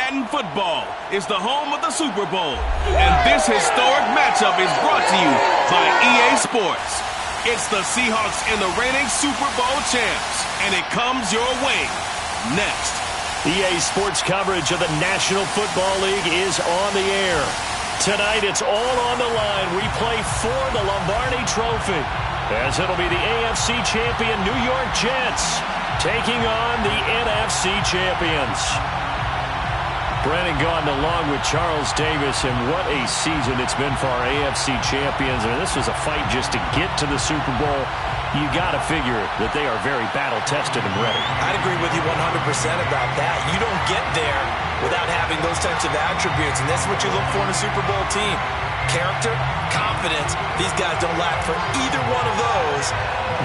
Madden Football is the home of the Super Bowl, and this historic matchup is brought to you by EA Sports. It's the Seahawks and the reigning Super Bowl champs, and it comes your way next. EA Sports coverage of the National Football League is on the air. Tonight, it's all on the line. We play for the Lombardi Trophy, as it'll be the AFC champion New York Jets taking on the NFC champions. Brandon Gaudin along with Charles Davis, and what a season it's been for our AFC champions. And this was a fight just to get to the Super Bowl. You got to figure that they are very battle-tested and ready. I'd agree with you 100% about that. You don't get there without having those types of attributes, and that's what you look for in a Super Bowl team. Character, confidence. These guys don't lack for either one of those.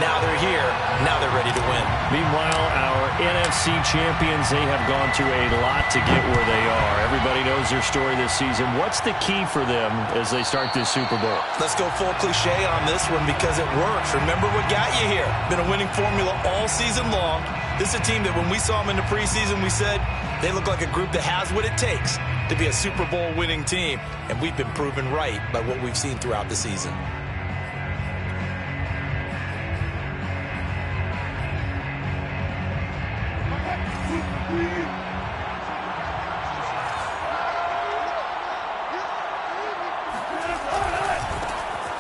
Now they're here. Now they're ready to win. Meanwhile, our NFC champions, they have gone through a lot to get where they are. Everybody knows their story this season. What's the key for them as they start this Super Bowl? Let's go full cliche on this one because it works. Remember what got you here. Been a winning formula all season long. This is a team that when we saw them in the preseason, we said they look like a group that has what it takes to be a Super Bowl winning team. And we've been proven right by what we've seen throughout the season.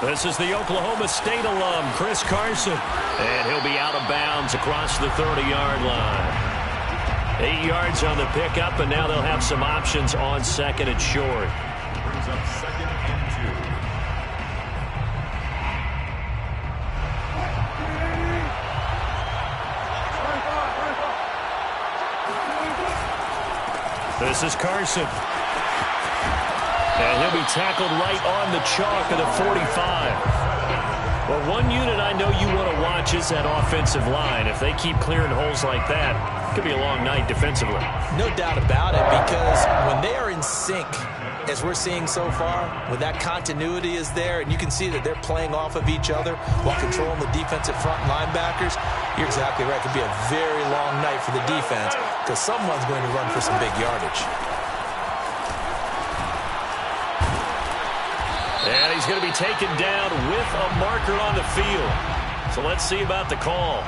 This is the Oklahoma State alum, Chris Carson. And he'll be out of bounds across the 30-yard line. 8 yards on the pickup, and now they'll have some options on second and short. Brings up second and 2. This is Carson. And he'll be tackled right on the chalk of the 45. Well, one unit I know you want to watch is that offensive line. If they keep clearing holes like that, it could be a long night defensively. No doubt about it, because when they are in sync, as we're seeing so far, when that continuity is there, and you can see that they're playing off of each other while controlling the defensive front linebackers, you're exactly right. It could be a very long night for the defense because someone's going to run for some big yardage. And he's going to be taken down with a marker on the field. So let's see about the call.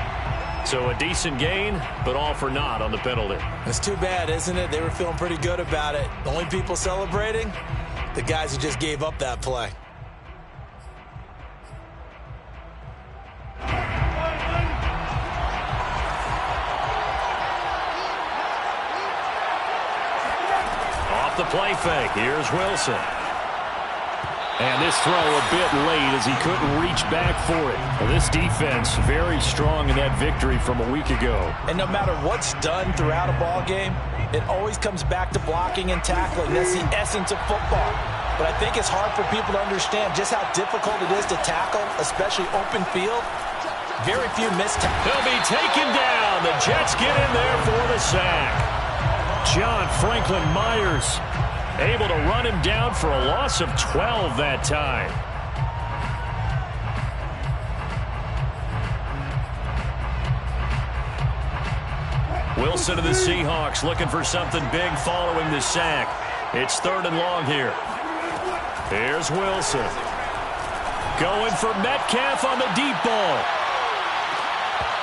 So a decent gain, but all for naught on the penalty. It's too bad, isn't it? They were feeling pretty good about it. The only people celebrating, the guys who just gave up that play. Off the play fake, here's Wilson. And this throw a bit late as he couldn't reach back for it. Well, this defense very strong in that victory from a week ago. And no matter what's done throughout a ball game, it always comes back to blocking and tackling. That's the essence of football. But I think it's hard for people to understand just how difficult it is to tackle, especially open field. Very few missed tackles. He'll be taken down. The Jets get in there for the sack. John Franklin Myers able to run him down for a loss of 12 that time. Wilson of the Seahawks looking for something big following the sack. It's 3rd and long here. Here's Wilson. Going for Metcalf on the deep ball.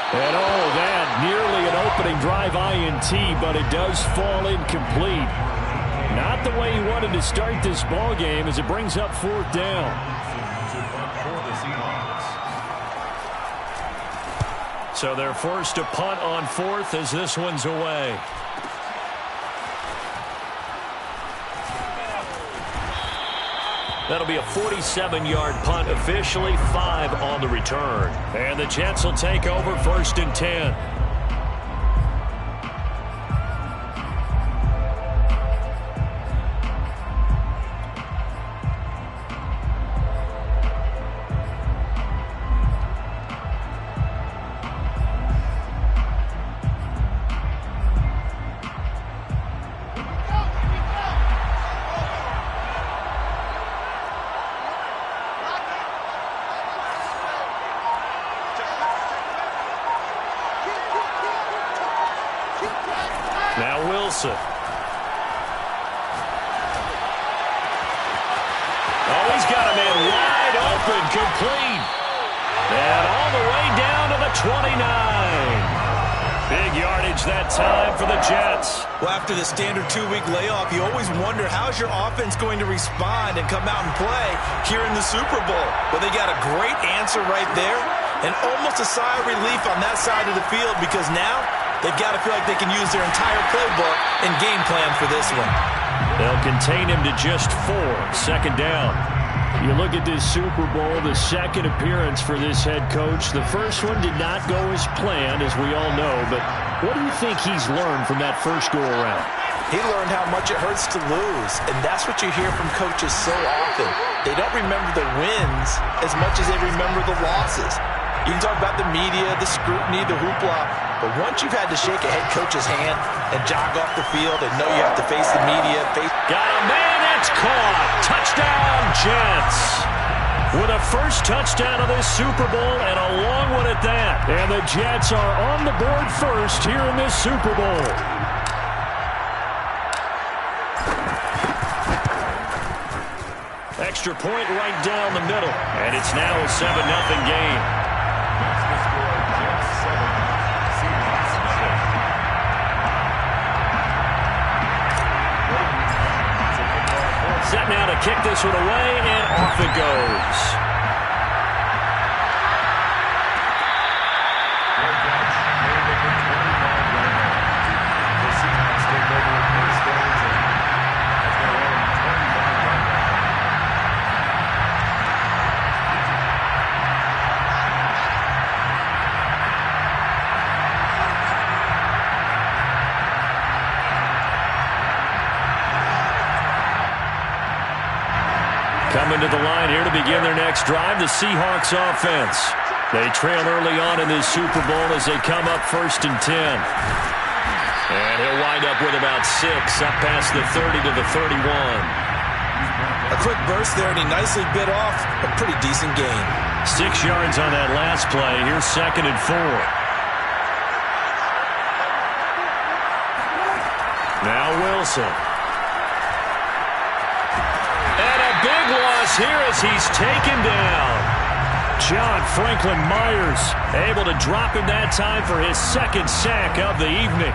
And oh, that nearly an opening drive INT, but it does fall incomplete. Not the way he wanted to start this ball game as it brings up 4th down. So they're forced to punt on 4th as this one's away. That'll be a 47-yard punt, officially 5 on the return. And the Jets will take over 1st and 10. Now Wilson. open, complete. And all the way down to the 29. Big yardage that time for the Jets. Well, after the standard 2-week layoff, you always wonder how's your offense going to respond and come out and play here in the Super Bowl. Well, they got a great answer right there and almost a sigh of relief on that side of the field because now they've got to feel like they can use their entire playbook and game plan for this one. They'll contain him to just 4. Second down. You look at this Super Bowl, the second appearance for this head coach. The first one did not go as planned, as we all know, but what do you think he's learned from that first go-around? He learned how much it hurts to lose, and that's what you hear from coaches so often. They don't remember the wins as much as they remember the losses. You can talk about the media, the scrutiny, the hoopla, but once you've had to shake a head coach's hand and jog off the field and know you have to face the media, got a man, that's caught. Touchdown, Jets. With a first touchdown of this Super Bowl and a long one at that. And the Jets are on the board first here in this Super Bowl. Extra point right down the middle. And it's now a 7-0 game. That's the score. Jets 7, Seahawks 6. Set now to kick this one away, and off it goes. The Seahawks take over first downs at their own 25-yard line. Coming to the line here to begin their next drive, the Seahawks offense. They trail early on in this Super Bowl as they come up 1st and 10. And he'll wind up with about 6, up past the 30 to the 31. a quick burst there, and he nicely bit off a pretty decent gain. 6 yards on that last play. Here's 2nd and 4. Now Wilson. And a big loss here as he's taken down. John Franklin Myers able to drop him that time for his 2nd sack of the evening.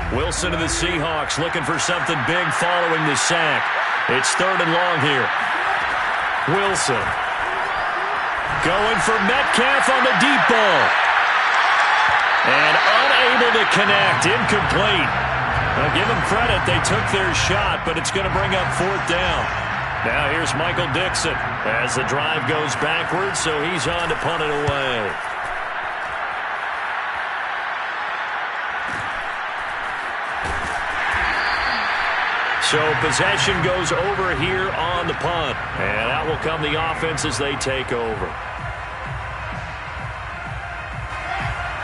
Wilson to the Seahawks looking for something big following the sack. It's 3rd and long here. Wilson going for Metcalf on the deep ball. And unable to connect. Incomplete. Now give them credit. They took their shot, but it's going to bring up 4th down. Now here's Michael Dixon as the drive goes backwards, so he's on to punt it away. So possession goes over here on the punt. And out will come the offense as they take over.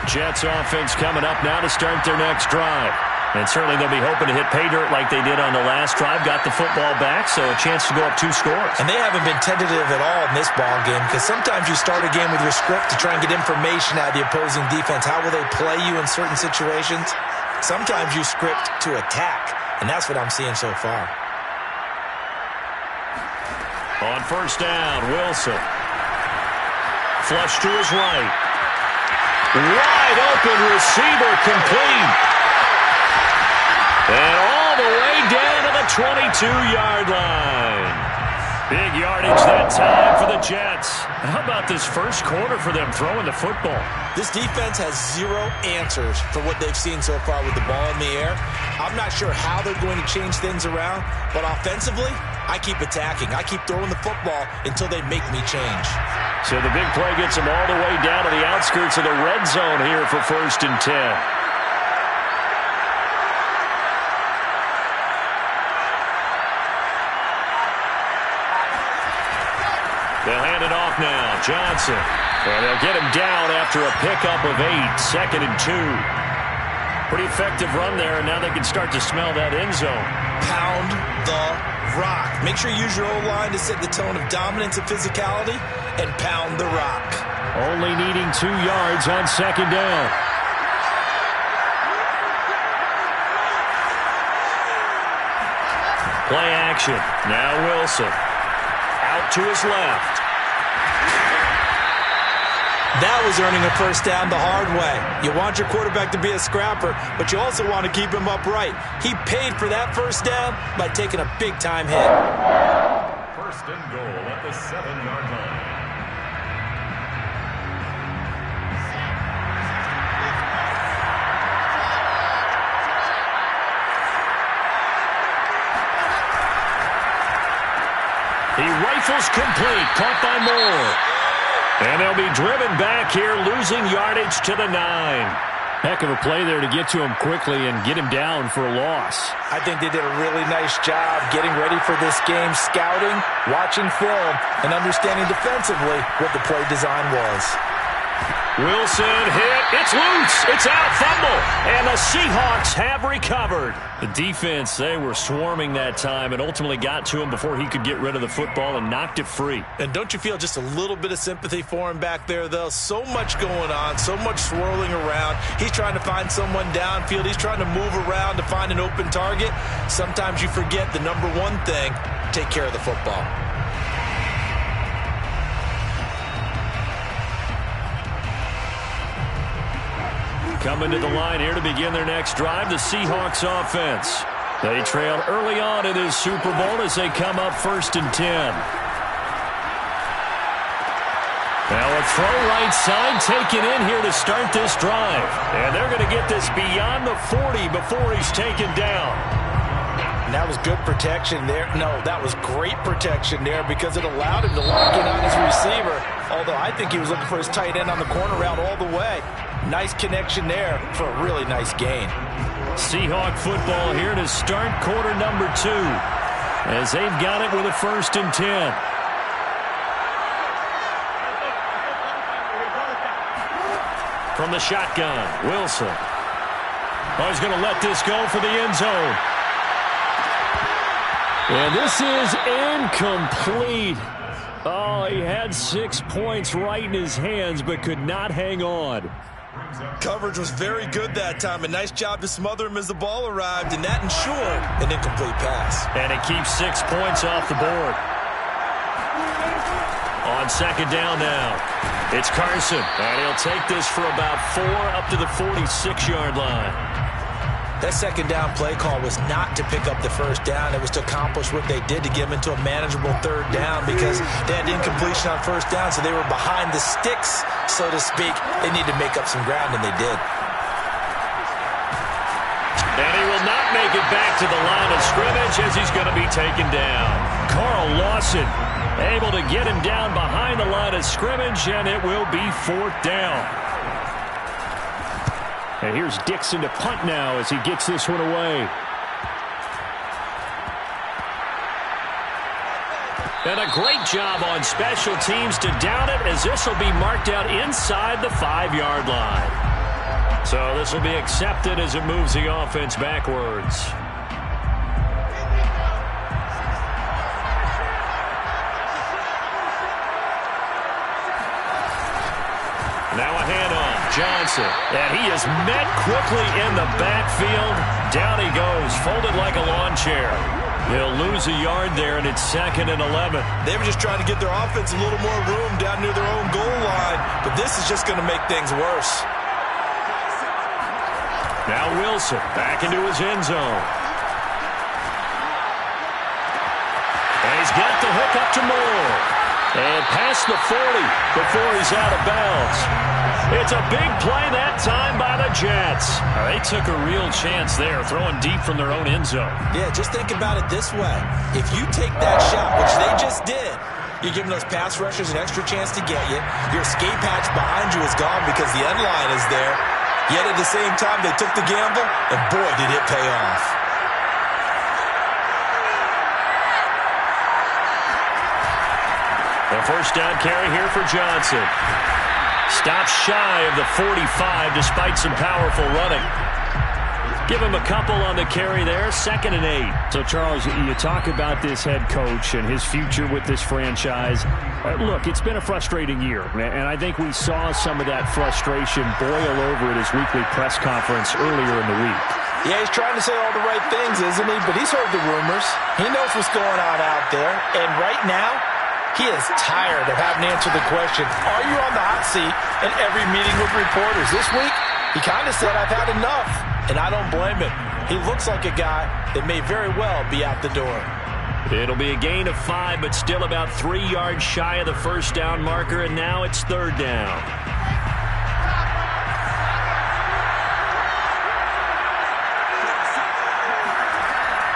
Jets offense coming up now to start their next drive. And certainly they'll be hoping to hit pay dirt like they did on the last drive. Got the football back, so a chance to go up 2 scores. And they haven't been tentative at all in this ball game, because sometimes you start a game with your script to try and get information out of the opposing defense. How will they play you in certain situations? Sometimes you script to attack. And that's what I'm seeing so far. On 1st down, Wilson. Flush to his right. Wide open receiver complete. And all the way down to the 22-yard line. Big yardage that time for the Jets. How about this first quarter for them throwing the football? This defense has 0 answers for what they've seen so far with the ball in the air. I'm not sure how they're going to change things around, but offensively, I keep attacking. I keep throwing the football until they make me change. So the big play gets them all the way down to the outskirts of the red zone here for 1st and 10. They'll hand it off now. Johnson. And they'll get him down after a pickup of 8. 2nd and 2. Pretty effective run there, and now they can start to smell that end zone. Pound the rock. Make sure you use your O-line to set the tone of dominance and physicality, and pound the rock. Only needing 2 yards on second down. Play action. Now Wilson. Out to his left. That was earning a first down the hard way. You want your quarterback to be a scrapper, but you also want to keep him upright. He paid for that first down by taking a big-time hit. First and goal at the 7-yard line. He rifles complete, caught by Moore. And they'll be driven back here, losing yardage to the 9. Heck of a play there to get to him quickly and get him down for a loss. I think they did a really nice job getting ready for this game, scouting, watching film, and understanding defensively what the play design was. Wilson hit. It's loose. It's out. Fumble. And the Seahawks have recovered. The defense, they were swarming that time and ultimately got to him before he could get rid of the football and knocked it free. And don't you feel just a little bit of sympathy for him back there, though? So much going on, so much swirling around. He's trying to find someone downfield. He's trying to move around to find an open target. Sometimes you forget the number one thing, take care of the football. Coming to the line here to begin their next drive, the Seahawks offense. They trailed early on in this Super Bowl as they come up 1st and 10. Now a throw right side taken in here to start this drive. And they're going to get this beyond the 40 before he's taken down. And that was good protection there. No, that was great protection there because it allowed him to lock in on his receiver. Although I think he was looking for his tight end on the corner route all the way. Nice connection there for a really nice gain. Seahawk football here to start quarter number 2 as they've got it with a 1st and 10. From the shotgun, Wilson. Oh, he's going to let this go for the end zone. And this is incomplete. Oh, he had 6 points right in his hands but could not hang on. Coverage was very good that time. A nice job to smother him as the ball arrived, and that ensured an incomplete pass. And it keeps 6 points off the board. On second down now, it's Carson, and he'll take this for about 4 up to the 46-yard line. That second down play call was not to pick up the first down. It was to accomplish what they did to get them into a manageable 3rd down because they had incompletion on 1st down, so they were behind the sticks, so to speak. They needed to make up some ground, and they did. And he will not make it back to the line of scrimmage as he's going to be taken down. Carl Lawson able to get him down behind the line of scrimmage, and it will be 4th down. And here's Dixon to punt now as he gets this one away. And a great job on special teams to down it as this will be marked out inside the 5-yard line. So this will be accepted as it moves the offense backwards. Now a handoff, Johnson, and he is met quickly in the backfield. Down he goes, folded like a lawn chair. They'll lose a yard there, and it's 2nd and 11. They were just trying to get their offense a little more room down near their own goal line, but this is just going to make things worse. Now Wilson back into his end zone. And he's got the hook up to Moore. And past the 40 before he's out of bounds. It's a big play that time by the Jets. They took a real chance there, throwing deep from their own end zone. Yeah, just think about it this way. If you take that shot, which they just did, you're giving those pass rushers an extra chance to get you. Your escape hatch behind you is gone because the end line is there. Yet at the same time, they took the gamble, and boy, did it pay off. The first down carry here for Johnson. Stops shy of the 45 despite some powerful running. Give him a couple on the carry there, 2nd and 8. So, Charles, you talk about this head coach and his future with this franchise. Look, it's been a frustrating year, and I think we saw some of that frustration boil over at his weekly press conference earlier in the week. Yeah, he's trying to say all the right things, isn't he? But he's heard the rumors. He knows what's going on out there. And right now, he is tired of having to answer the question, are you on the hot seat in every meeting with reporters? This week, he kind of said, I've had enough. And I don't blame him. He looks like a guy that may very well be out the door. It'll be a gain of 5, but still about 3 yards shy of the first down marker, and now it's 3rd down.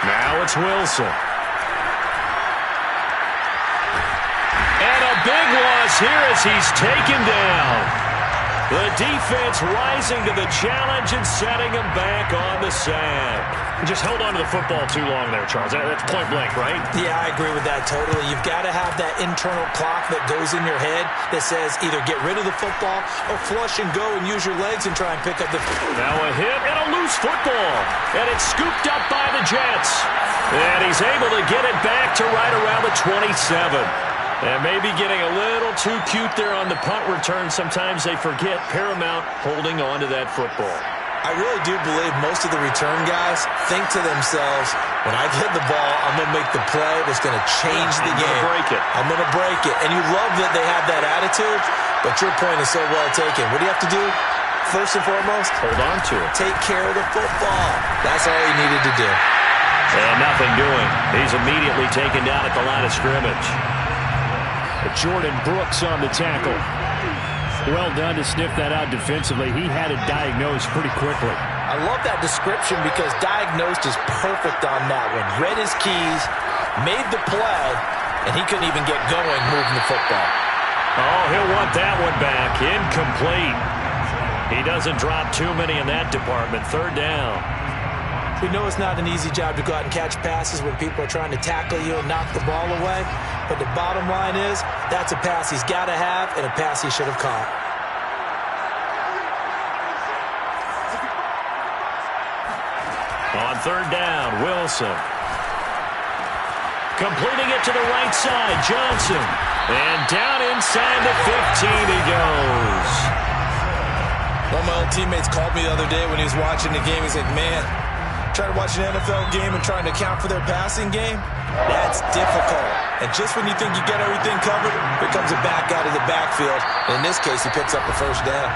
Now it's Wilson. And a big loss here as he's taken down. The defense rising to the challenge and setting him back on the sack. Just held on to the football too long there, Charles. That's point blank, right? Yeah, I agree with that totally. You've got to have that internal clock that goes in your head that says either get rid of the football or flush and go and use your legs and try and pick up the... Now a hit and a loose football. And it's scooped up by the Jets. And he's able to get it back to right around the 27. And maybe getting a little too cute there on the punt return. Sometimes they forget Paramount holding on to that football. I really do believe most of the return guys think to themselves, when I get the ball, I'm going to make the play that's going to change the game. I'm going to break it. And you love that they have that attitude, but your point is so well taken. What do you have to do? First and foremost, hold on to it. Take care of the football. That's all he needed to do. And nothing doing. He's immediately taken down at the line of scrimmage. Jordan Brooks on the tackle. Well done to sniff that out defensively. He had it diagnosed pretty quickly. I love that description because diagnosed is perfect on that one. Read his keys, made the play, and he couldn't even get going moving the football. Oh, he'll want that one back. Incomplete. He doesn't drop too many in that department. 3rd down. We know it's not an easy job to go out and catch passes when people are trying to tackle you and knock the ball away. But the bottom line is, that's a pass he's got to have and a pass he should have caught. On 3rd down, Wilson. Completing it to the right side, Johnson. And down inside the 15 he goes. One of my old teammates called me the other day when he was watching the game. He's like, man, trying to watch an NFL game and trying to account for their passing game, that's difficult. And just when you think you get everything covered, here comes a back out of the backfield. And in this case, he picks up a 1st down.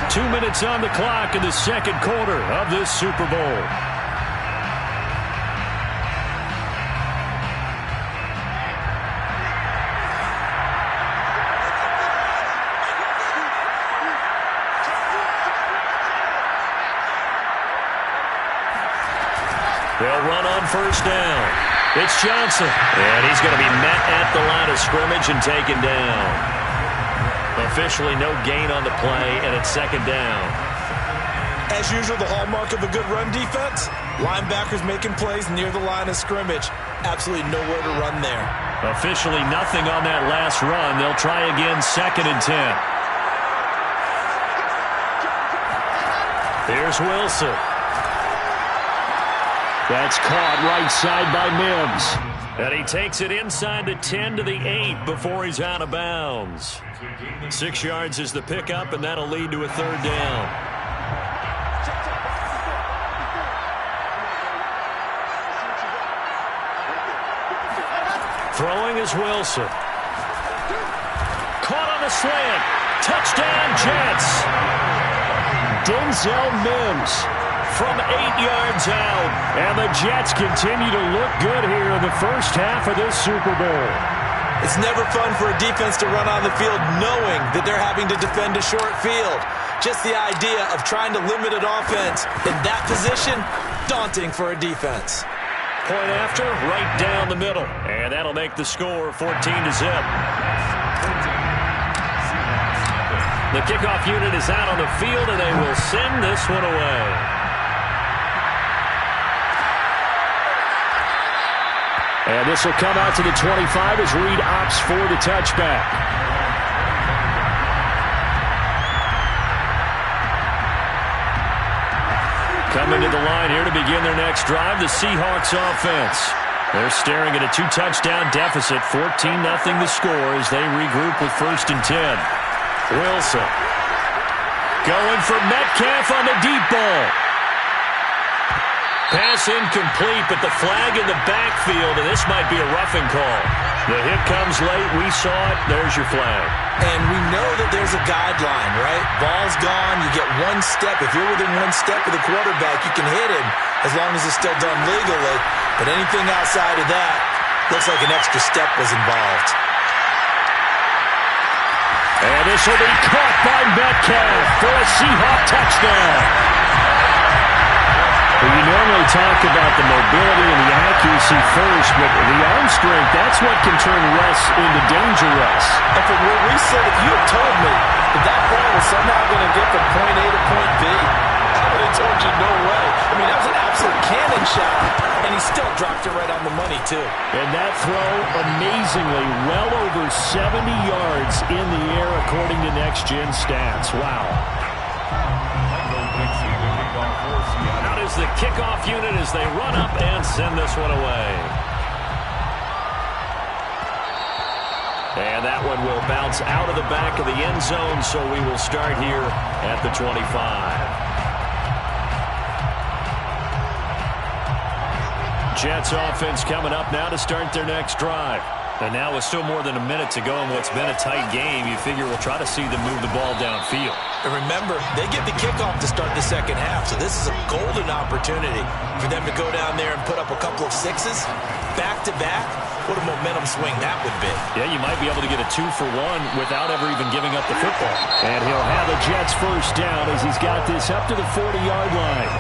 2 minutes on the clock in the 2nd quarter of this Super Bowl. They'll run on 1st down. It's Johnson. And he's going to be met at the line of scrimmage and taken down. Officially no gain on the play, and it's 2nd down. As usual, the hallmark of a good run defense, linebackers making plays near the line of scrimmage. Absolutely nowhere to run there. Officially nothing on that last run. They'll try again, 2nd and 10. Here's Wilson. That's caught right side by Mims. And he takes it inside the 10 to the 8 before he's out of bounds. 6 yards is the pickup, and that'll lead to a 3rd down. Throwing is Wilson. Caught on the slant. Touchdown, Jets. Denzel Mims from 8 yards out. And the Jets continue to look good here in the first half of this Super Bowl. It's never fun for a defense to run on the field knowing that they're having to defend a short field. Just the idea of trying to limit an offense in that position, daunting for a defense. Point after, right down the middle. And that'll make the score 14-0. The kickoff unit is out on the field, and they will send this one away. And this will come out to the 25 as Reed opts for the touchback. coming to the line here to begin their next drive, the Seahawks offense. They're staring at a 2-touchdown deficit, 14-0 the score as they regroup with 1st and 10. Wilson going for Metcalf on the deep ball. Pass incomplete, but the flag in the backfield, and this might be a roughing call. The hit comes late. We saw it. There's your flag. And we know that there's a guideline, right? Ball's gone. You get one step. If you're within one step of the quarterback, you can hit him as long as it's still done legally. But anything outside of that looks like an extra step was involved. And this will be caught by Metcalf for a Seahawk touchdown. Well, you normally talk about the mobility and the accuracy first, but the arm strength, that's what can turn Russ into danger Russ. And from what we said, if you had told me that that ball was somehow going to get from point A to point B, I would have told you no way. I mean, that was an absolute cannon shot, and he still dropped it right on the money, too. And that throw, amazingly, well over 70 yards in the air, according to Next Gen Stats. Wow. Out is the kickoff unit as they run up and send this one away. And that one will bounce out of the back of the end zone, so we will start here at the 25. Jets offense coming up now to start their next drive. And now with still more than a minute to go in what's been a tight game, you figure we'll try to see them move the ball downfield. And remember, they get the kickoff to start the second half, so this is a golden opportunity for them to go down there and put up a couple of sixes back-to-back. What a momentum swing that would be. Yeah, you might be able to get a 2-for-1 without ever even giving up the football. And he'll have the Jets first down as he's got this up to the 40-yard line.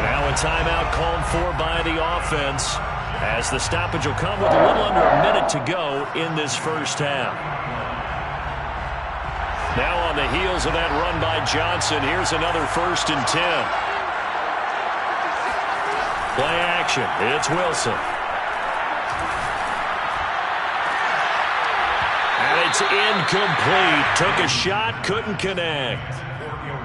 Now a timeout called for by the offense, as the stoppage will come with a little under a minute to go in this first half. Now on the heels of that run by Johnson, here's another 1st and 10. Play action. It's Wilson. And it's incomplete. Took a shot, couldn't connect.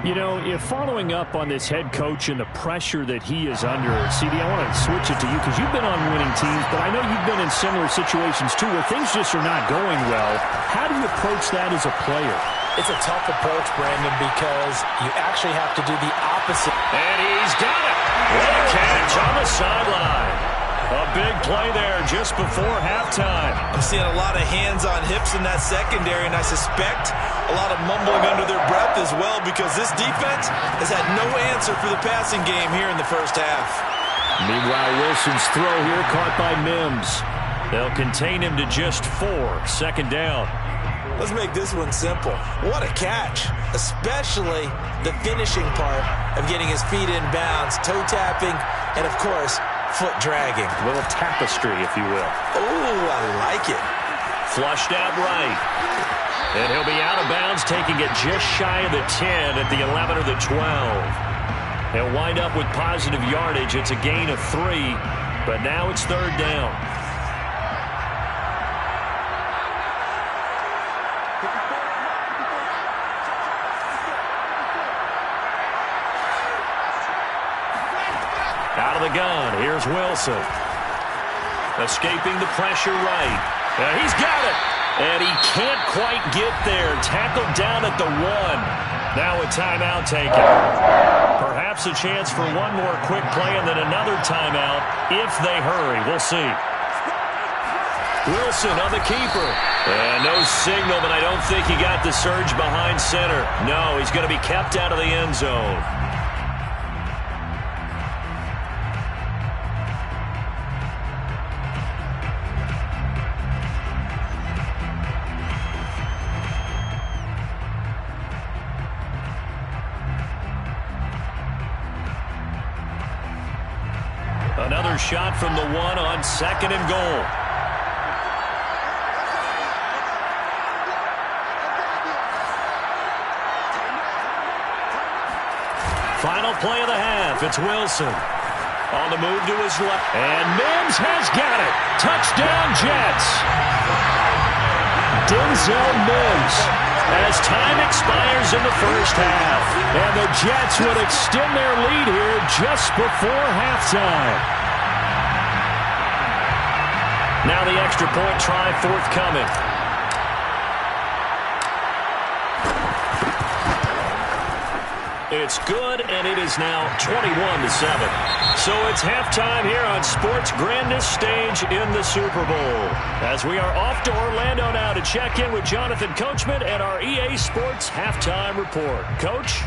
You know, if following up on this head coach and the pressure that he is under, CD, I want to switch it to you because you've been on winning teams, but I know you've been in similar situations too where things just are not going well. How do you approach that as a player? It's a tough approach, Brandon, because you actually have to do the opposite. And he's got it. What a catch on the sideline. A big play there just before halftime. I'm seeing a lot of hands on hips in that secondary, and I suspect a lot of mumbling under their breath as well, because this defense has had no answer for the passing game here in the first half. Meanwhile, Wilson's throw here caught by Mims. They'll contain him to just 4. 2nd down. Let's make this one simple. What a catch, especially the finishing part of getting his feet in bounds, toe tapping, and of course, foot dragging. A little tapestry, if you will. Oh, I like it. Flushed out right. And he'll be out of bounds, taking it just shy of the 10 at the 11 or the 12. He'll wind up with positive yardage. It's a gain of 3, but now it's 3rd down. Out of the gun, here's Wilson. Escaping the pressure right. He's got it. And he can't quite get there. Tackled down at the 1. Now a timeout taken. Perhaps a chance for one more quick play and then another timeout if they hurry. We'll see. Wilson on the keeper. And no signal, but I don't think he got the surge behind center. No, he's going to be kept out of the end zone. Another shot from the 1 on 2nd and goal. Final play of the half. It's Wilson. On the move to his left. And Mims has got it. Touchdown, Jets. Denzel Mims as time expires in the first half. And the Jets would extend their lead here just before halftime. Now the extra point try forthcoming. It's good, and it is now 21-7. So it's halftime here on sports' grandest stage in the Super Bowl. As we are off to Orlando now to check in with Jonathan Coachman and our EA Sports Halftime Report. Coach?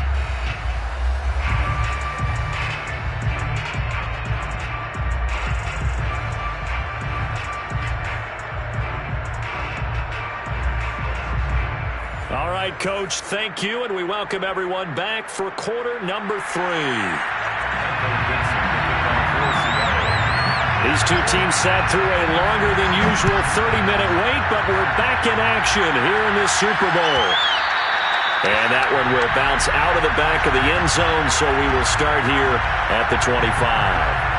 All right, Coach, thank you, and we welcome everyone back for quarter number 3. These two teams sat through a longer than usual 30-minute wait, but we're back in action here in the Super Bowl. And that one will bounce out of the back of the end zone, so we will start here at the 25.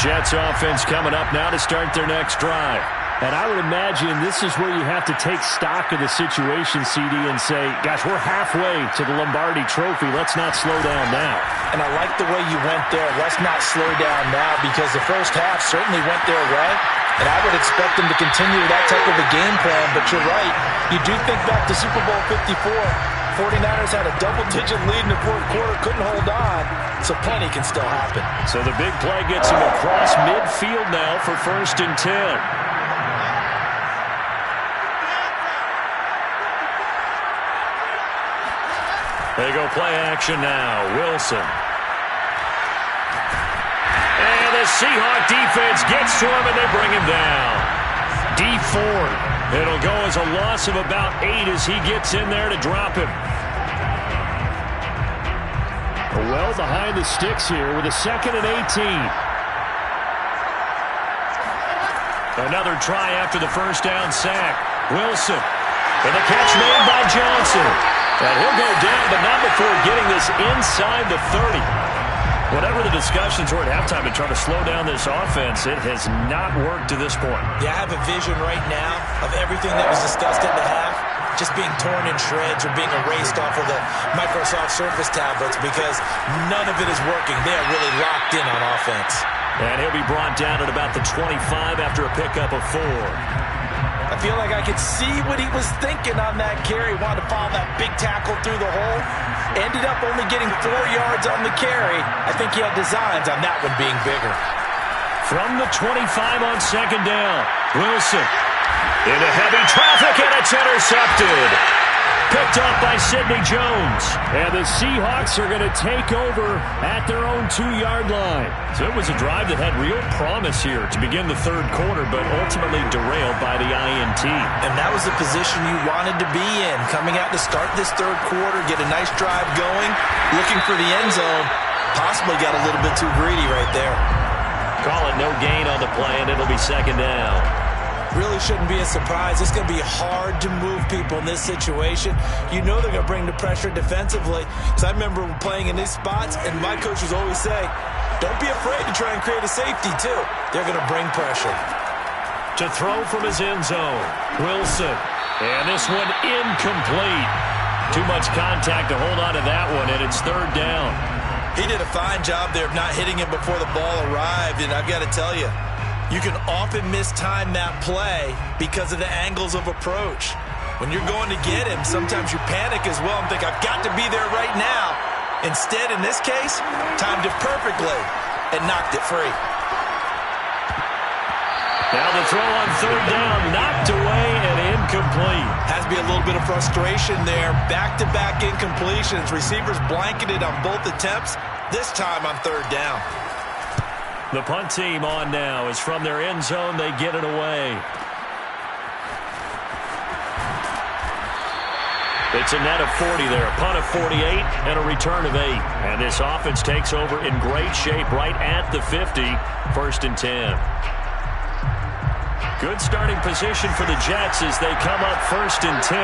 Jets offense coming up now to start their next drive. And I would imagine this is where you have to take stock of the situation, CD, and say, gosh, we're halfway to the Lombardi Trophy. Let's not slow down now. And I like the way you went there. Let's not slow down now, because the first half certainly went their way. And I would expect them to continue that type of a game plan. But you're right. You do think back to Super Bowl 54. 49ers had a double-digit lead in the fourth quarter, couldn't hold on, so plenty can still happen. So the big play gets him across midfield now for 1st and 10. They go play action now. Wilson. And the Seahawks defense gets to him, and they bring him down. D Ford. It'll go as a loss of about 8 as he gets in there to drop him. Well behind the sticks here with a 2nd and 18. Another try after the first down sack. Wilson. And the catch made by Johnson. And he'll go down, but not before getting this inside the 30. Whatever the discussions were at halftime to try to slow down this offense, it has not worked to this point. Yeah, I have a vision right now of everything that was discussed at the half just being torn in shreds or being erased off of the Microsoft Surface tablets, because none of it is working. They are really locked in on offense. And he'll be brought down at about the 25 after a pickup of 4. I feel like I could see what he was thinking on that carry. Wanted to follow that big tackle through the hole. Ended up only getting 4 yards on the carry. I think he had designs on that one being bigger. From the 25 on 2nd down, Wilson into heavy traffic, and it's intercepted. Picked up by Sidney Jones. And the Seahawks are going to take over at their own 2-yard line. So it was a drive that had real promise here to begin the 3rd quarter, but ultimately derailed by the INT. And that was the position you wanted to be in, coming out to start this 3rd quarter, get a nice drive going, looking for the end zone. Possibly got a little bit too greedy right there. Call it no gain on the play, and it'll be 2nd down. Really shouldn't be a surprise. It's going to be hard to move people in this situation. You know they're going to bring the pressure defensively. Because I remember playing in these spots, and my coaches always say, don't be afraid to try and create a safety, too. They're going to bring pressure. To throw from his end zone, Wilson. And this one incomplete. Too much contact to hold on to that one, and it's 3rd down. He did a fine job there of not hitting him before the ball arrived, and I've got to tell you, you can often mistime that play because of the angles of approach. When you're going to get him, sometimes you panic as well and think, I've got to be there right now. Instead, in this case, timed it perfectly and knocked it free. Now the throw on 3rd down, knocked away and incomplete. Has to be a little bit of frustration there. Back-to-back incompletions. Receivers blanketed on both attempts, this time on 3rd down. The punt team on now is from their end zone. They get it away. It's a net of 40 there. A punt of 48 and a return of 8. And this offense takes over in great shape right at the 50. 1st and 10. Good starting position for the Jets as they come up 1st and 10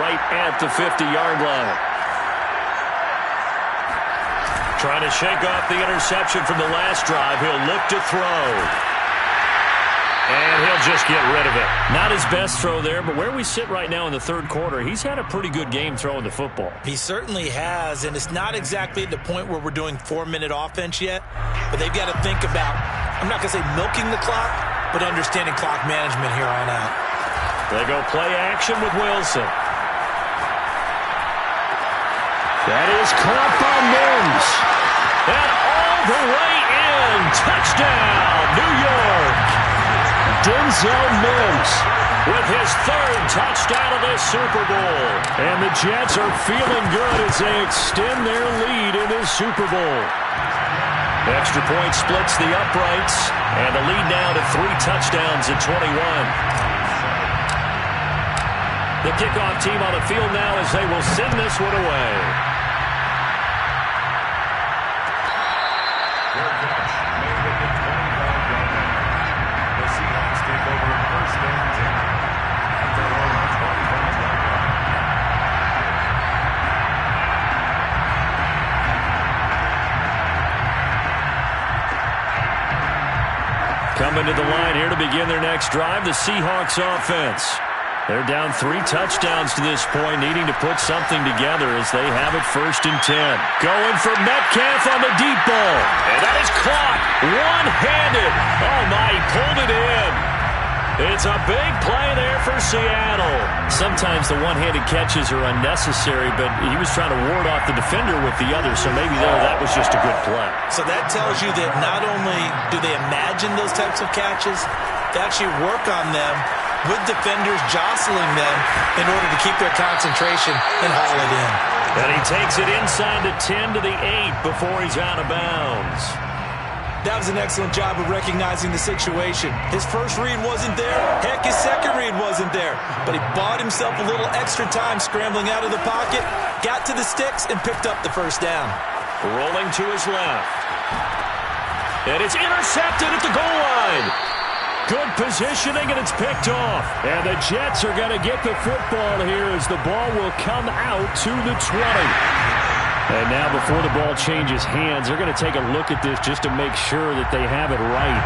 right at the 50-yard line. Trying to shake off the interception from the last drive. He'll look to throw. And he'll just get rid of it. Not his best throw there, but where we sit right now in the third quarter, he's had a pretty good game throwing the football. He certainly has, and it's not exactly at the point where we're doing 4-minute offense yet, but they've got to think about, I'm not going to say milking the clock, but understanding clock management here on out. They go play action with Wilson. That is caught by Mims. And all the way in. Touchdown, New York. Denzel Mims with his third touchdown of this Super Bowl. And the Jets are feeling good as they extend their lead in this Super Bowl. Extra point splits the uprights, and the lead now to 3 touchdowns at 21. The kickoff team on the field now as they will send this one away. Fair catch made at the 25-yard line. The Seahawks take over first and 10 at their own 25-yard line. Coming to the line here to begin their next drive, the Seahawks offense. They're down 3 touchdowns to this point, needing to put something together as they have it first and 10. Going for Metcalf on the deep ball. And that is caught one-handed. Oh, my, he pulled it in. It's a big play there for Seattle. Sometimes the one-handed catches are unnecessary, but he was trying to ward off the defender with the other, so maybe there that was just a good play. So that tells you that not only do they imagine those types of catches, they actually work on them with defenders jostling them in order to keep their concentration and haul it in. And he takes it inside the 10 to the 8 before he's out of bounds. That was an excellent job of recognizing the situation. His first read wasn't there. Heck, his second read wasn't there. But he bought himself a little extra time scrambling out of the pocket, got to the sticks, and picked up the first down. Rolling to his left. And it's intercepted at the goal line. Good positioning, and it's picked off. And the Jets are going to get the football here as the ball will come out to the 20. And now before the ball changes hands, they're going to take a look at this just to make sure that they have it right.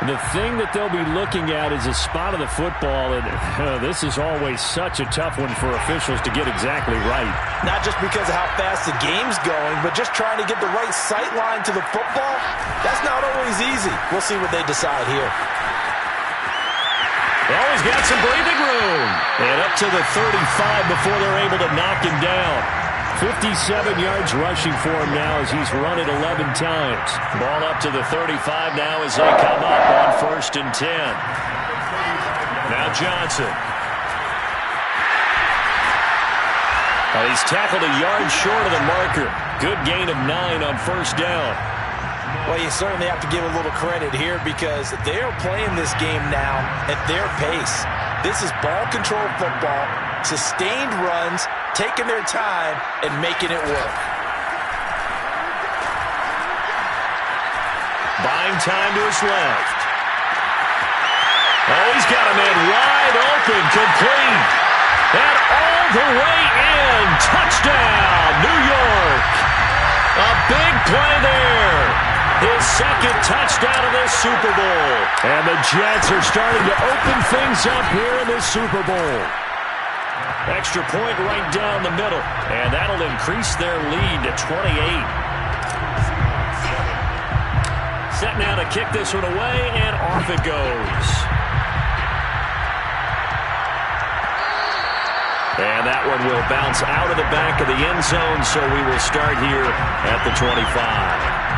The thing that they'll be looking at is a spot of the football, and this is always such a tough one for officials to get exactly right. Not just because of how fast the game's going, but just trying to get the right sight line to the football. That's not always easy. We'll see what they decide here. Oh, he's got some breathing room. And up to the 35 before they're able to knock him down. 57 yards rushing for him now as he's run it 11 times. Ball up to the 35 now as they come up on first and 10. Now Johnson. He's tackled a yard short of the marker. Good gain of 9 on first down. Well, you certainly have to give a little credit here because they are playing this game now at their pace. This is ball control football, sustained runs, taking their time and making it work. Buying time to his left. Oh, he's got a man wide open, complete. And all the way in. Touchdown, New York. A big play there. His second touchdown of this Super Bowl. And the Jets are starting to open things up here in this Super Bowl. Extra point right down the middle. And that'll increase their lead to 28. Set now to kick this one away, and off it goes. And that one will bounce out of the back of the end zone, so we will start here at the 25.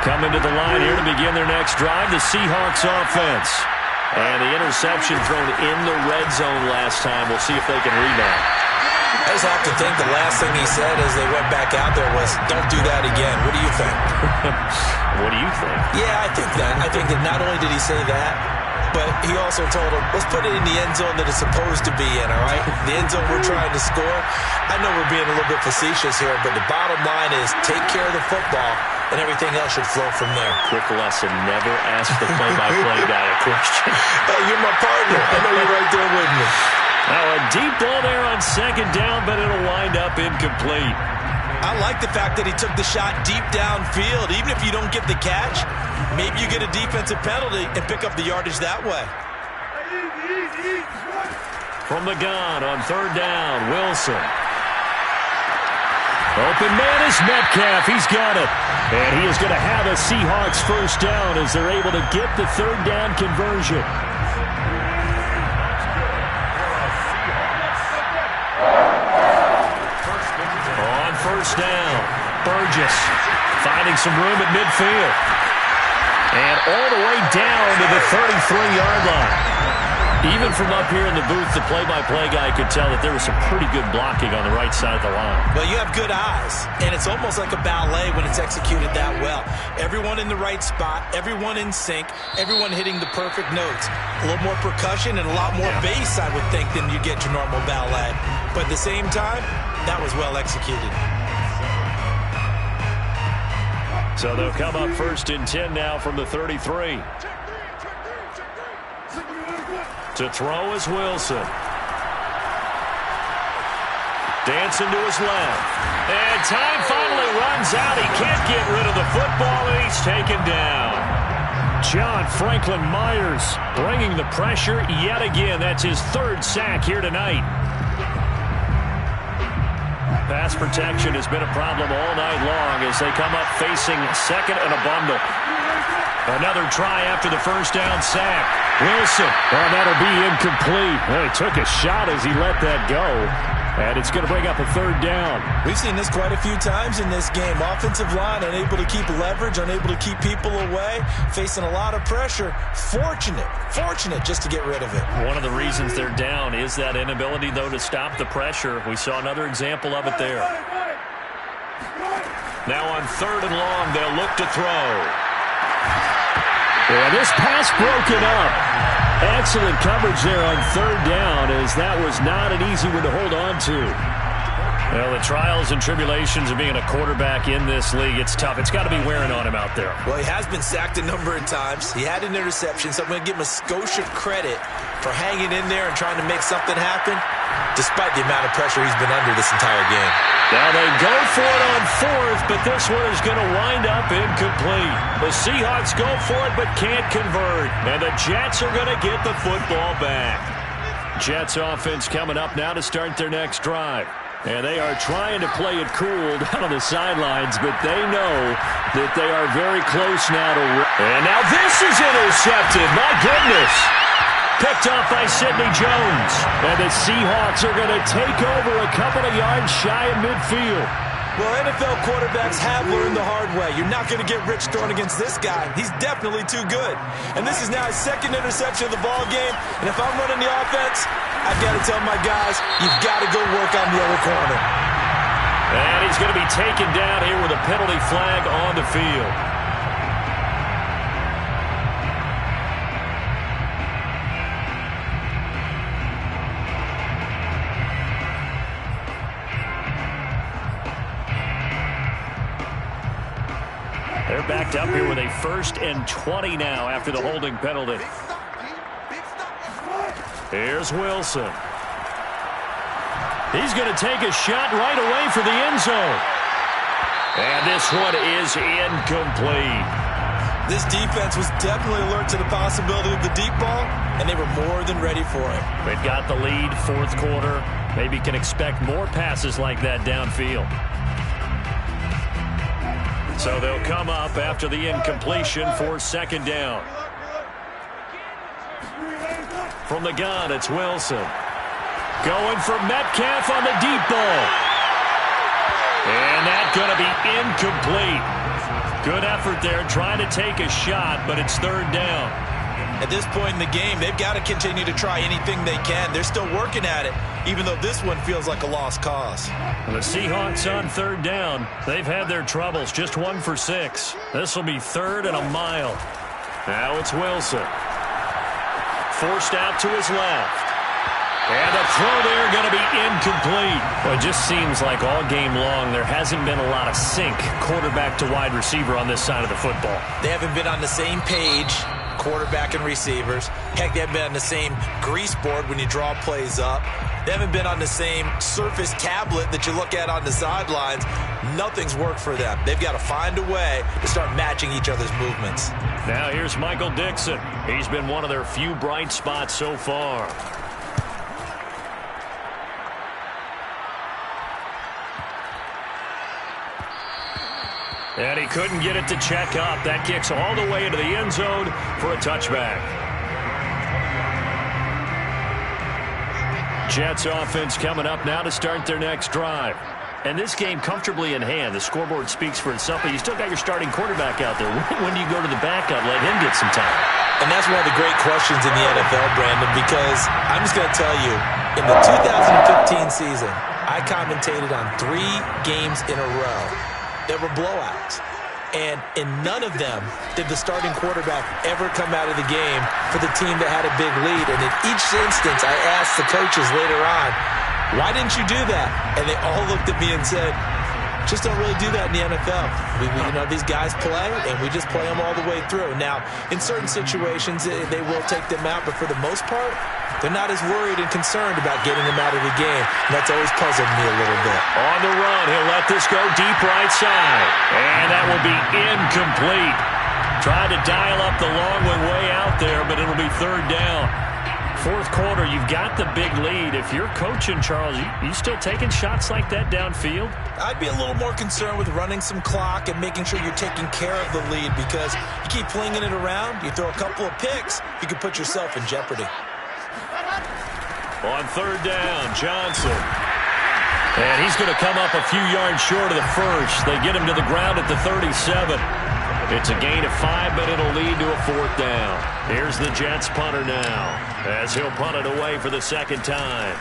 Coming to the line here to begin their next drive, the Seahawks offense. And the interception thrown in the red zone last time. We'll see if they can rebound. I just have to think the last thing he said as they went back out there was, don't do that again. What do you think? What do you think? Yeah, I think that. I think that not only did he say that, but he also told him, let's put it in the end zone that it's supposed to be in, all right? The end zone we're trying to score. I know we're being a little bit facetious here, but the bottom line is take care of the football, and everything else should flow from there. Quick lesson, never ask the play-by-play guy a question. Hey, you're my partner. I know you're right there with me. Now a deep ball there on second down, but it'll wind up incomplete. I like the fact that he took the shot deep downfield. Even if you don't get the catch, maybe you get a defensive penalty and pick up the yardage that way. From the gun on third down, Wilson. Open man is Metcalf. He's got it. And he is going to have a Seahawks first down as they're able to get the third down conversion. On first down, Burgess finding some room at midfield. And all the way down to the 33-yard line. Even from up here in the booth, the play-by-play guy could tell that there was some pretty good blocking on the right side of the line. Well, you have good eyes, and it's almost like a ballet when it's executed that well. Everyone in the right spot, everyone in sync, everyone hitting the perfect notes. A little more percussion and a lot more bass, I would think, than you get your normal ballet. But at the same time, that was well executed. So they'll come up first and 10 now from the 33. To throw is Wilson. Dancing to his left. And time finally runs out. He can't get rid of the football, and he's taken down. John Franklin Myers bringing the pressure yet again. That's his third sack here tonight. Pass protection has been a problem all night long as they come up facing second and a bundle. Another try after the first down sack. Wilson. Oh, that'll be incomplete. Well, he took a shot as he let that go. And it's going to bring up a third down. We've seen this quite a few times in this game. Offensive line unable to keep leverage, unable to keep people away, facing a lot of pressure. Fortunate just to get rid of it. One of the reasons they're down is that inability, though, to stop the pressure. We saw another example of it there. Now on third and long, they'll look to throw. Yeah, this pass broken up. Excellent coverage there on third down, as that was not an easy one to hold on to. Well, the trials and tribulations of being a quarterback in this league, it's tough. It's got to be wearing on him out there. Well, he has been sacked a number of times. He had an interception, so I'm going to give him a skosh of credit for hanging in there and trying to make something happen, despite the amount of pressure he's been under this entire game. Now they go for it on fourth, but this one is going to wind up incomplete. The Seahawks go for it but can't convert, and the Jets are going to get the football back. Jets offense coming up now to start their next drive. And they are trying to play it cool down on the sidelines, but they know that they are very close now to... And now this is intercepted. My goodness. Picked off by Sidney Jones. And the Seahawks are going to take over a couple of yards shy of midfield. Well, NFL quarterbacks have learned the hard way. You're not going to get rich throwing against this guy. He's definitely too good. And this is now his second interception of the ball game. And if I'm running the offense, I've got to tell my guys, you've got to go work on the other corner. And he's going to be taken down here with a penalty flag on the field. They're backed up here with a 1st and 20 now after the holding penalty. Here's Wilson. He's going to take a shot right away for the end zone. And this one is incomplete. This defense was definitely alert to the possibility of the deep ball, and they were more than ready for it. They've got the lead, fourth quarter. Maybe can expect more passes like that downfield. So they'll come up after the incompletion for second down. From the gun, it's Wilson. Going for Metcalf on the deep ball. And that's going to be incomplete. Good effort there, trying to take a shot, but it's third down. At this point in the game, they've got to continue to try anything they can. They're still working at it, even though this one feels like a lost cause. The Seahawks on third down. They've had their troubles, just 1 for 6. This will be third and a mile. Now it's Wilson. forced out to his left. And the throw there going to be incomplete. Well, it just seems like all game long there hasn't been a lot of sync quarterback to wide receiver on this side of the football. They haven't been on the same page, quarterback and receivers. Heck, they haven't been on the same grease board when you draw plays up. They haven't been on the same surface tablet that you look at on the sidelines. Nothing's worked for them. They've got to find a way to start matching each other's movements. Now here's Michael Dixon. He's been one of their few bright spots so far. And he couldn't get it to check up. That kicks all the way into the end zone for a touchback. Jets offense coming up now to start their next drive. And this game comfortably in hand. The scoreboard speaks for itself, but you still got your starting quarterback out there. When do you go to the backup, let him get some time? And that's one of the great questions in the NFL, Brandon, because I'm just going to tell you, in the 2015 season, I commentated on 3 games in a row that were blowouts. And in none of them did the starting quarterback ever come out of the game for the team that had a big lead. And in each instance, I asked the coaches later on, why didn't you do that? And they all looked at me and said, just don't really do that in the NFL. You know, these guys play, and we just play them all the way through. Now, in certain situations, they will take them out, but for the most part, they're not as worried and concerned about getting them out of the game. And that's always puzzled me a little bit. On the run, he'll let this go deep right side. And that will be incomplete. Tried to dial up the long one way out there, but it'll be third down. Fourth quarter, you've got the big lead. If you're coaching, Charles, you still taking shots like that downfield? I'd be a little more concerned with running some clock and making sure you're taking care of the lead, because you keep flinging it around, you throw a couple of picks, you can put yourself in jeopardy. On third down, Johnson. And he's going to come up a few yards short of the first. They get him to the ground at the 37. It's a gain of 5, but it'll lead to a fourth down. Here's the Jets punter now, as he'll punt it away for the second time.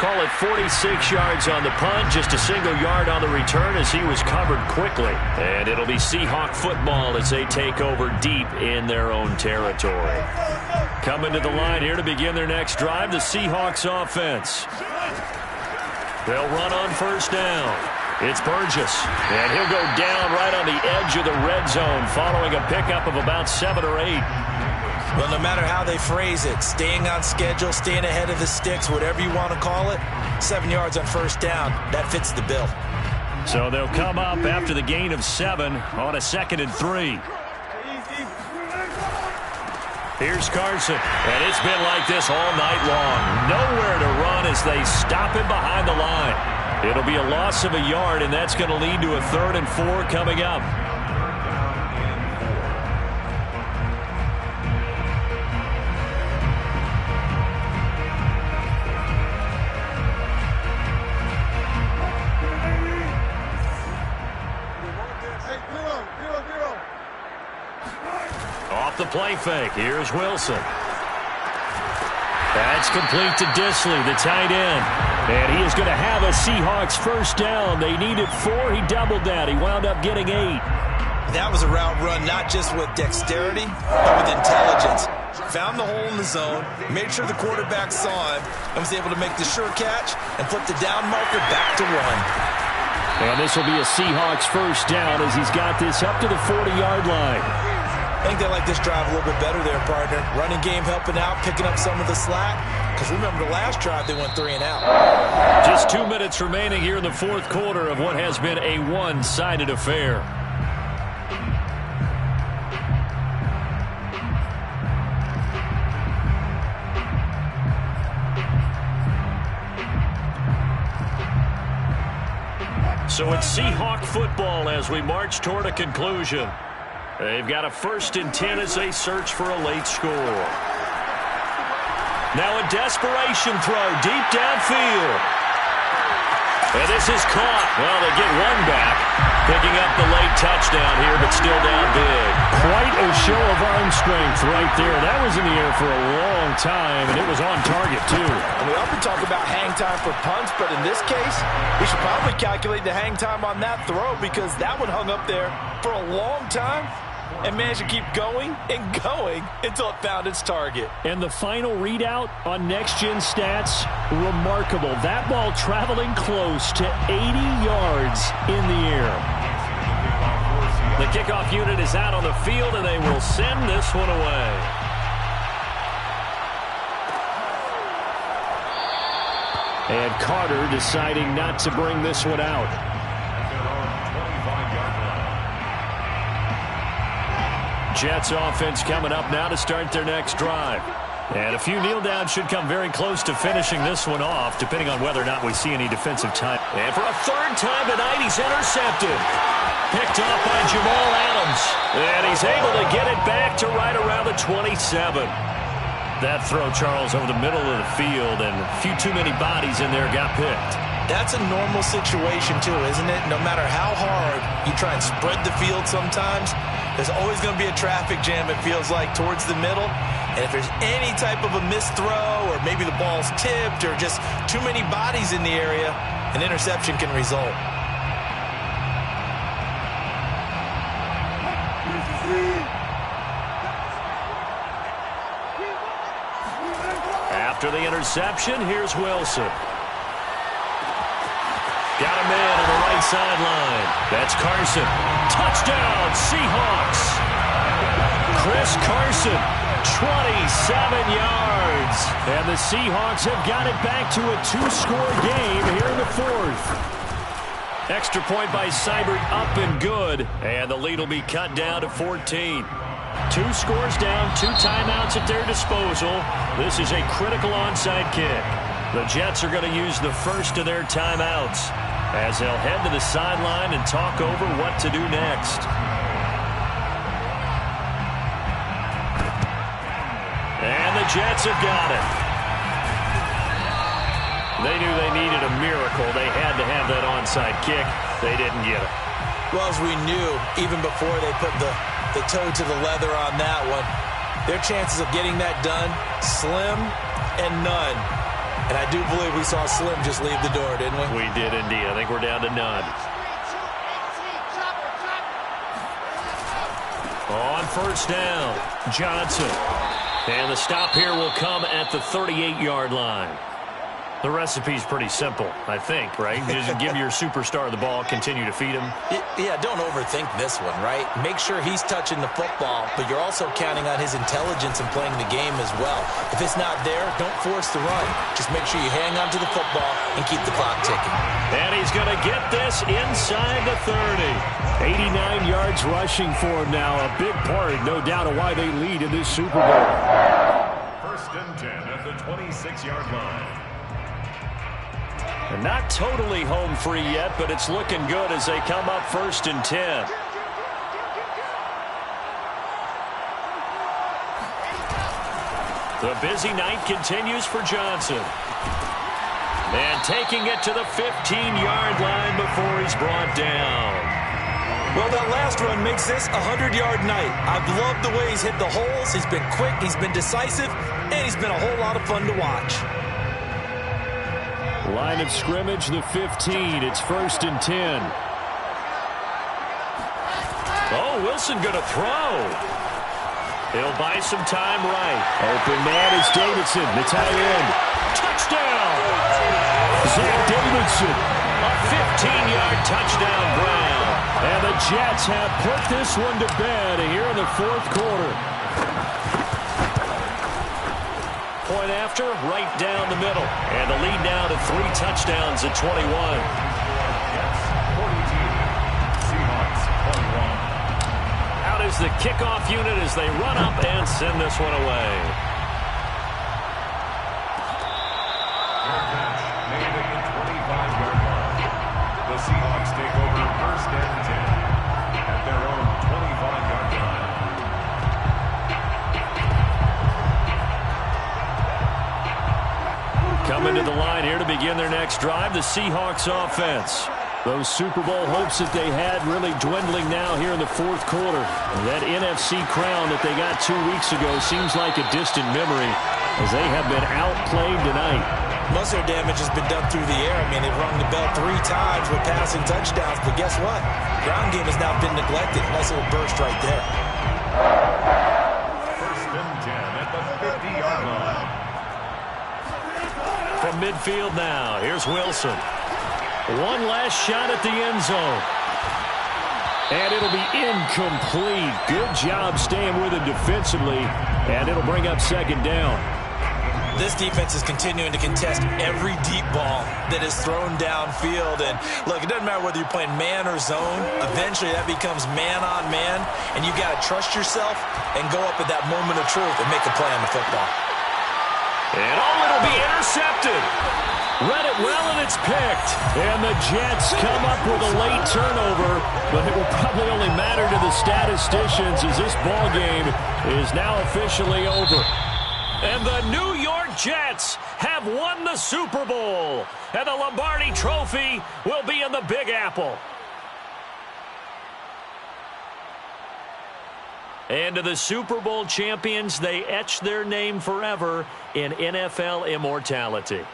Call it 46 yards on the punt, just a single yard on the return as he was covered quickly. And it'll be Seahawk football as they take over deep in their own territory. Coming to the line here to begin their next drive, the Seahawks offense. They'll run on first down. It's Burgess, and he'll go down right on the edge of the red zone following a pickup of about 7 or 8. Well, no matter how they phrase it, staying on schedule, staying ahead of the sticks, whatever you want to call it, 7 yards on first down, that fits the bill. So they'll come up after the gain of 7 on a 2nd and 3. Here's Carson, and it's been like this all night long. Nowhere to run as they stop him behind the line. It'll be a loss of a yard, and that's going to lead to a 3rd and 4 coming up. Off the play fake, here's Wilson. That's complete to Disley, the tight end. And he is going to have a Seahawks first down. They needed 4. He doubled that. He wound up getting 8. That was a route run not just with dexterity, but with intelligence. Found the hole in the zone, made sure the quarterback saw him, and was able to make the sure catch and flip the down marker back to 1. And this will be a Seahawks first down as he's got this up to the 40-yard line. I think they like this drive a little bit better there, partner. Running game helping out, picking up some of the slack. Because remember the last drive, they went 3 and out. Just 2 minutes remaining here in the fourth quarter of what has been a one-sided affair. So it's Seahawk football as we march toward a conclusion. They've got a 1st and 10 as they search for a late score. Now a desperation throw deep downfield. And this is caught. Well, they get 1 back. Picking up the late touchdown here, but still down big. Quite a show of arm strength right there. That was in the air for a long time, and it was on target, too. And we often talk about hang time for punts, but in this case, we should probably calculate the hang time on that throw because that one hung up there for a long time and managed to keep going and going until it found its target. And the final readout on next-gen stats, remarkable. That ball traveling close to 80 yards in the air. The kickoff unit is out on the field, and they will send this one away. And Carter deciding not to bring this one out. Jets offense coming up now to start their next drive. And a few kneel downs should come very close to finishing this one off, depending on whether or not we see any defensive time. And for a third time tonight, he's intercepted. Picked off by Jamal Adams. And he's able to get it back to right around the 27. That throw, Charles, over the middle of the field, and a few too many bodies in there got picked. That's a normal situation, too, isn't it? No matter how hard you try and spread the field sometimes, there's always going to be a traffic jam, it feels like, towards the middle. And if there's any type of a missed throw or maybe the ball's tipped or just too many bodies in the area, an interception can result. After the interception, here's Wilson. Got a man on the right sideline. That's Carson. Touchdown, Seahawks. Chris Carson, 27 yards. And the Seahawks have got it back to a two-score game here in the fourth. Extra point by Seibert, up and good. And the lead will be cut down to 14. 2 scores down, 2 timeouts at their disposal. This is a critical onside kick. The Jets are going to use the first of their timeouts as they'll head to the sideline and talk over what to do next. And the Jets have got it. They knew they needed a miracle. They had to have that onside kick. They didn't get it. Well, as we knew, even before they put the toe to the leather on that one, their chances of getting that done, slim and none. And I do believe we saw Slim just leave the door, didn't we? We did indeed. I think we're down to none. On first down, Johnson. And the stop here will come at the 38-yard line. The recipe's pretty simple, I think, right? Just give your superstar the ball, continue to feed him. Yeah, don't overthink this one, right? Make sure he's touching the football, but you're also counting on his intelligence in playing the game as well. If it's not there, don't force the run. Just make sure you hang on to the football and keep the clock ticking. And he's going to get this inside the 30. 89 yards rushing for him now. A big part, no doubt, of why they lead in this Super Bowl. First and 10 at the 26-yard line. And not totally home free yet, but it's looking good as they come up first and 10. The busy night continues for Johnson. And taking it to the 15-yard line before he's brought down. Well, that last run makes this a 100-yard night. I've loved the way he's hit the holes. He's been quick, he's been decisive, and he's been a whole lot of fun to watch. Line of scrimmage, the 15. It's first and 10. Oh, Wilson going to throw. He'll buy some time right. Open man is Davidson, the tight end. Touchdown! Zach Davidson. A 15-yard touchdown, Brown. And the Jets have put this one to bed here in the fourth quarter. Point after, right down the middle. And the lead now to 3 touchdowns at 21. Jets 42, Seahawks 21. Out is the kickoff unit as they run up and send this one away. Fair catch made at the 25-yard line. The Seahawks take over first and 10 at their own 25-yard line. Coming to the line here to begin their next drive, the Seahawks offense. Those Super Bowl hopes that they had really dwindling now here in the fourth quarter. That NFC crown that they got 2 weeks ago seems like a distant memory as they have been outplayed tonight. Most of their damage has been done through the air. I mean, they've rung the bell 3 times with passing touchdowns, but guess what? Ground game has now been neglected. Nice little burst right there. First and 10 at the 50-yard line. From midfield now, here's Wilson. One last shot at the end zone. And it'll be incomplete. Good job staying with it defensively. And it'll bring up second down. This defense is continuing to contest every deep ball that is thrown downfield. And look, it doesn't matter whether you're playing man or zone. Eventually that becomes man on man. And you got to trust yourself and go up at that moment of truth and make a play on the football. And it'll be intercepted. Read it well, and it's picked. And the Jets come up with a late turnover, but it will probably only matter to the statisticians as this ball game is now officially over. And the New York Jets have won the Super Bowl. And the Lombardi Trophy will be in the Big Apple. And to the Super Bowl champions, they etch their name forever in NFL immortality.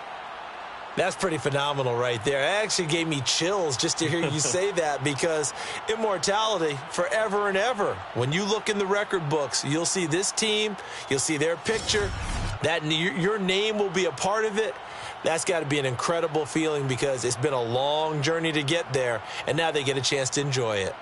That's pretty phenomenal right there. It actually gave me chills just to hear you say that, because immortality forever and ever. When you look in the record books, you'll see this team, you'll see their picture, that your name will be a part of it. That's got to be an incredible feeling, because it's been a long journey to get there, and now they get a chance to enjoy it.